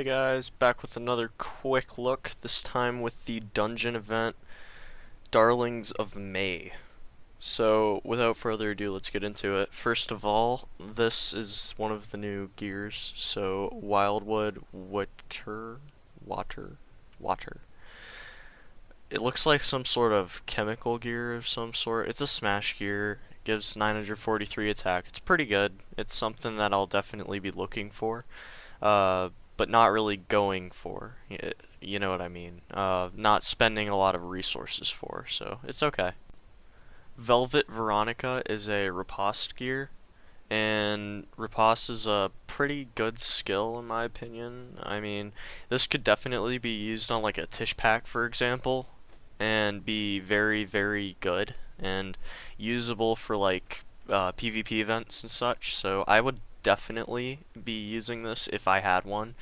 Hey guys, back with another quick look, this time with the dungeon event, Darlings of May. So, without further ado, let's get into it. First of all, this is one of the new gears, so Wildwood Water. It looks like some sort of chemical gear of some sort. It's a smash gear, gives 943 attack. It's pretty good. It's something that I'll definitely be looking for. But not really going for. You know what I mean. Not spending a lot of resources for, so it's okay. Velvet Veronica is a riposte gear, and riposte is a pretty good skill in my opinion. I mean, this could definitely be used on like a Tish pack, for example, and be very, very good and usable for like PvP events and such, so I would definitely be using this if I had one.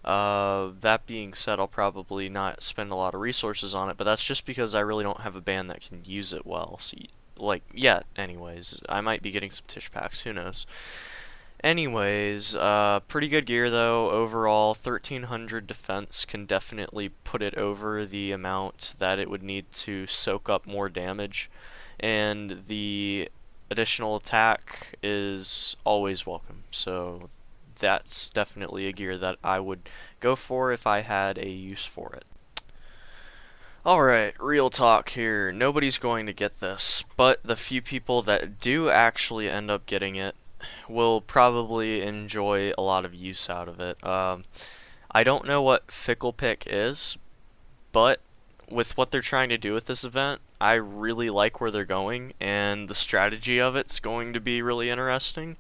That being said, I'll probably not spend a lot of resources on it, but that's just because I really don't have a band that can use it well. So, like, yet, anyways, I might be getting some Tish packs, who knows. Anyways, pretty good gear though, overall. 1300 defense can definitely put it over the amount that it would need to soak up more damage, and the additional attack is always welcome, so that's definitely a gear that I would go for if I had a use for it. Alright, real talk here. Nobody's going to get this, but the few people that do actually end up getting it will probably enjoy a lot of use out of it. I don't know what Fickle Pick is, but with what they're trying to do with this event, I really like where they're going, and the strategy of it's going to be really interesting.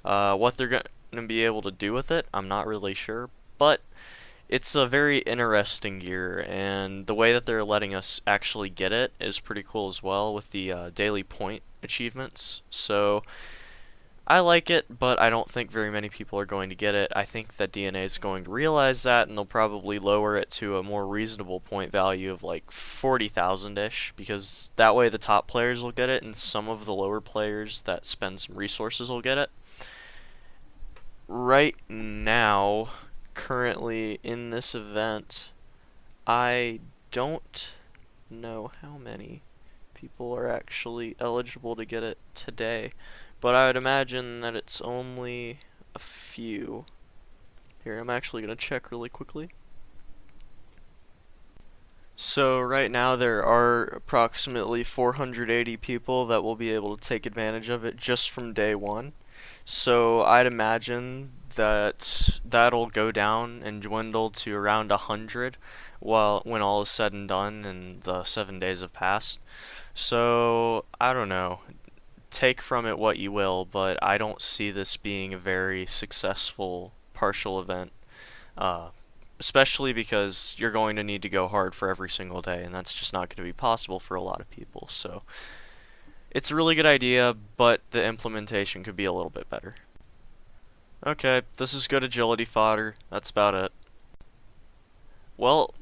What they're going to be able to do with it, I'm not really sure, but it's a very interesting gear, and the way that they're letting us actually get it is pretty cool as well with the daily point achievements. So I like it, but I don't think very many people are going to get it. I think that DeNA is going to realize that, and they'll probably lower it to a more reasonable point value of like 40,000-ish, because that way the top players will get it, and some of the lower players that spend some resources will get it. Right now, currently in this event, I don't know how many people are actually eligible to get it today, but I would imagine that it's only a few. Here, I'm actually going to check really quickly. So right now there are approximately 480 people that will be able to take advantage of it just from day one. So I'd imagine that that'll go down and dwindle to around 100 when all is said and done and the 7 days have passed. So I don't know. Take from it what you will, but I don't see this being a very successful partial event. Especially because you're going to need to go hard for every single day, and that's just not going to be possible for a lot of people. So it's a really good idea, but the implementation could be a little bit better. Okay, this is good agility fodder. That's about it. Well,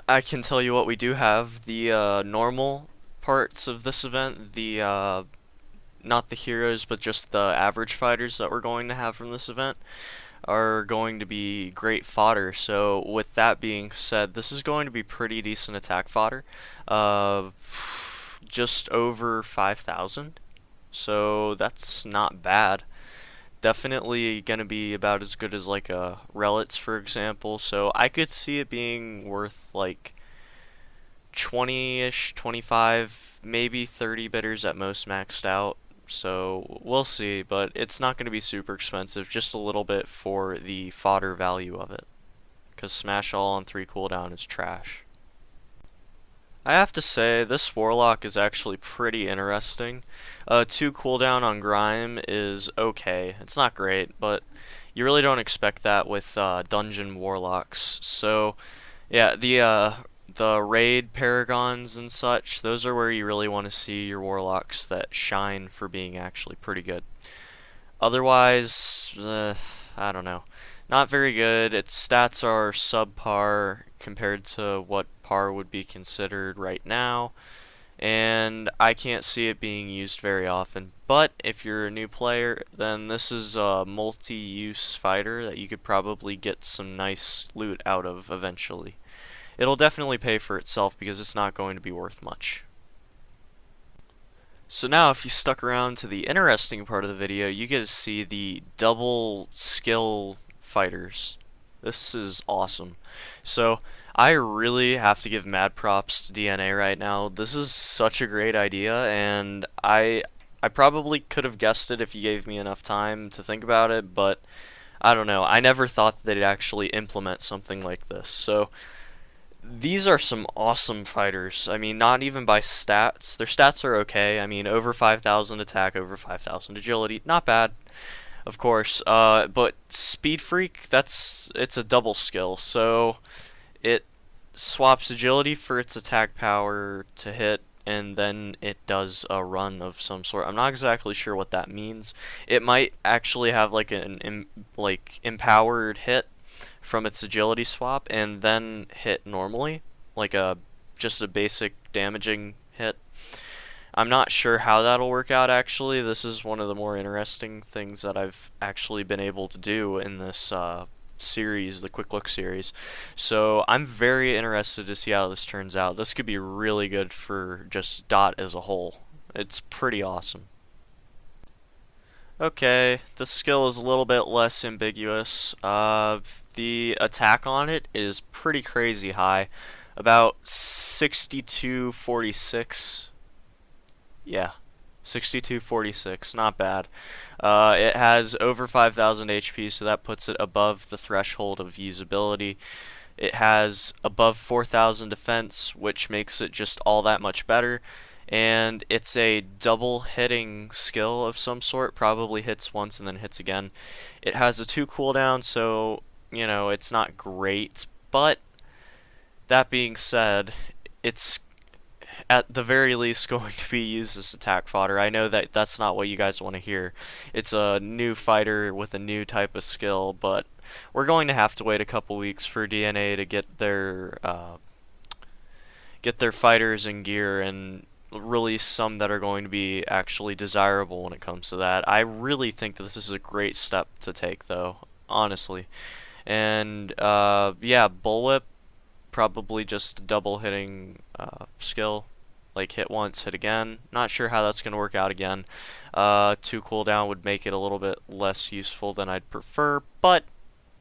I can tell you what we do have. The normal parts of this event, the not the heroes, but just the average fighters that we're going to have from this event, are going to be great fodder. So with that being said, this is going to be pretty decent attack fodder. Just over 5,000. So that's not bad. Definitely going to be about as good as like a Relics, for example. So I could see it being worth like 20-ish, 25, maybe 30 bitters at most maxed out. So we'll see, but it's not going to be super expensive, just a little bit for the fodder value of it, because Smash All on 3 cooldown is trash. I have to say, this Warlock is actually pretty interesting. 2 cooldown on Grime is okay. It's not great, but you really don't expect that with dungeon Warlocks. So yeah, the raid paragons and such, those are where you really want to see your warlocks that shine for being actually pretty good. Otherwise, I don't know. Not very good. Its stats are subpar compared to what par would be considered right now. and I can't see it being used very often. But if you're a new player, then this is a multi-use fighter that you could probably get some nice loot out of eventually. It'll definitely pay for itself because it's not going to be worth much. So now if you stuck around to the interesting part of the video, you get to see the double skill fighters. This is awesome. So I really have to give mad props to DeNA right now. This is such a great idea, and I probably could have guessed it if you gave me enough time to think about it, but I don't know. I never thought that they'd actually implement something like this. So these are some awesome fighters. I mean, not even by stats. Their stats are okay. I mean, over 5,000 attack, over 5,000 agility. Not bad, of course. But Speed Freak, it's a double skill. So it swaps agility for its attack power to hit, and then it does a run of some sort. I'm not exactly sure what that means. It might actually have like an empowered hit from its agility swap and then hit normally, like just a basic damaging hit. I'm not sure how that'll work out actually. This is one of the more interesting things that I've actually been able to do in this series, the Quick Look series. So I'm very interested to see how this turns out. This could be really good for just DOT as a whole. It's pretty awesome. Okay, the skill is a little bit less ambiguous. The attack on it is pretty crazy high, about 6246. Yeah, 6246, not bad. It has over 5,000 HP, so that puts it above the threshold of usability. It has above 4,000 defense, which makes it just all that much better. And it's a double hitting skill of some sort, probably hits once and then hits again. It has a 2 cooldown, so, you know, it's not great, but that being said, it's at the very least going to be used as attack fodder. I know that that's not what you guys want to hear. It's a new fighter with a new type of skill, but we're going to have to wait a couple weeks for DeNA to get their fighters and gear and release some that are going to be actually desirable when it comes to that. I really think that this is a great step to take, though, honestly. And yeah, Bullwhip, probably just a double hitting skill, like hit once, hit again. Not sure how that's going to work out again. 2 cooldown would make it a little bit less useful than I'd prefer, but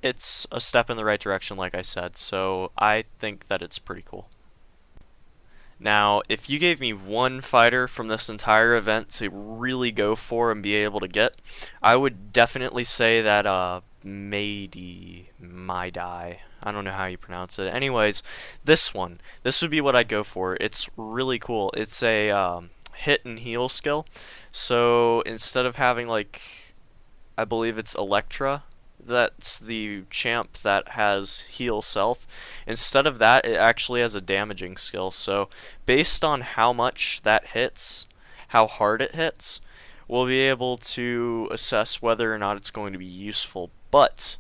it's a step in the right direction, like I said, so I think that it's pretty cool. Now, if you gave me one fighter from this entire event to really go for and be able to get, I would definitely say that Maidai. I don't know how you pronounce it. Anyways, this one. This would be what I'd go for. It's really cool. It's a hit and heal skill. So instead of having, like, I believe it's Electra, that's the champ that has heal self. Instead of that, it actually has a damaging skill. So based on how much that hits, how hard it hits, we'll be able to assess whether or not it's going to be useful. But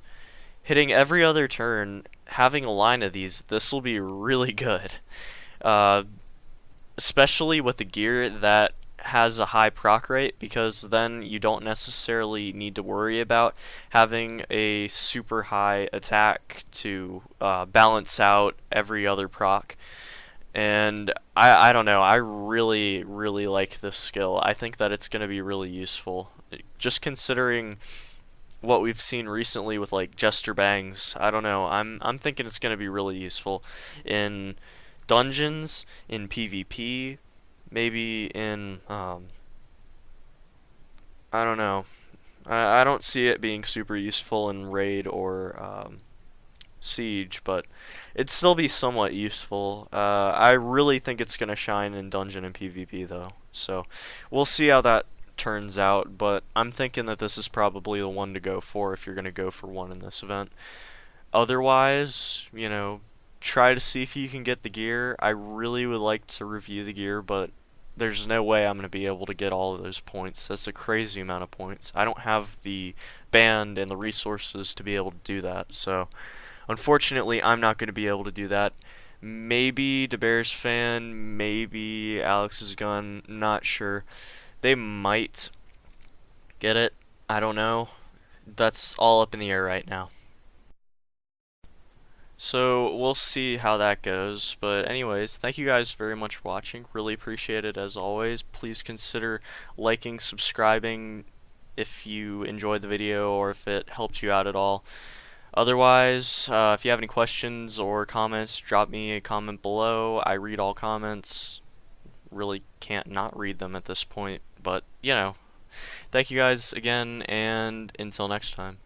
hitting every other turn, having a line of these, this will be really good. Especially with the gear that has a high proc rate, because then you don't necessarily need to worry about having a super high attack to balance out every other proc. And I don't know, I really like this skill. I think that it's going to be really useful, just considering what we've seen recently with like Jester Bangs. I don't know, I'm thinking it's going to be really useful in dungeons, in PvP, maybe in I don't know. I don't see it being super useful in raid or siege, but it'd still be somewhat useful. I really think it's gonna shine in dungeon and PvP though, so we'll see how that turns out. But I'm thinking that this is probably the one to go for if you're gonna go for one in this event. Otherwise, you know, try to see if you can get the gear. I really would like to review the gear, but there's no way I'm going to be able to get all of those points. That's a crazy amount of points. I don't have the band and the resources to be able to do that, so unfortunately I'm not going to be able to do that. Maybe DeBears fan, maybe Alex's gun, not sure. They might get it. I don't know. That's all up in the air right now. So we'll see how that goes. But anyways, thank you guys very much for watching. Really appreciate it as always. Please consider liking, subscribing if you enjoyed the video or if it helped you out at all. Otherwise, if you have any questions or comments, drop me a comment below. I read all comments. Really can't not read them at this point. But, you know, thank you guys again, and until next time.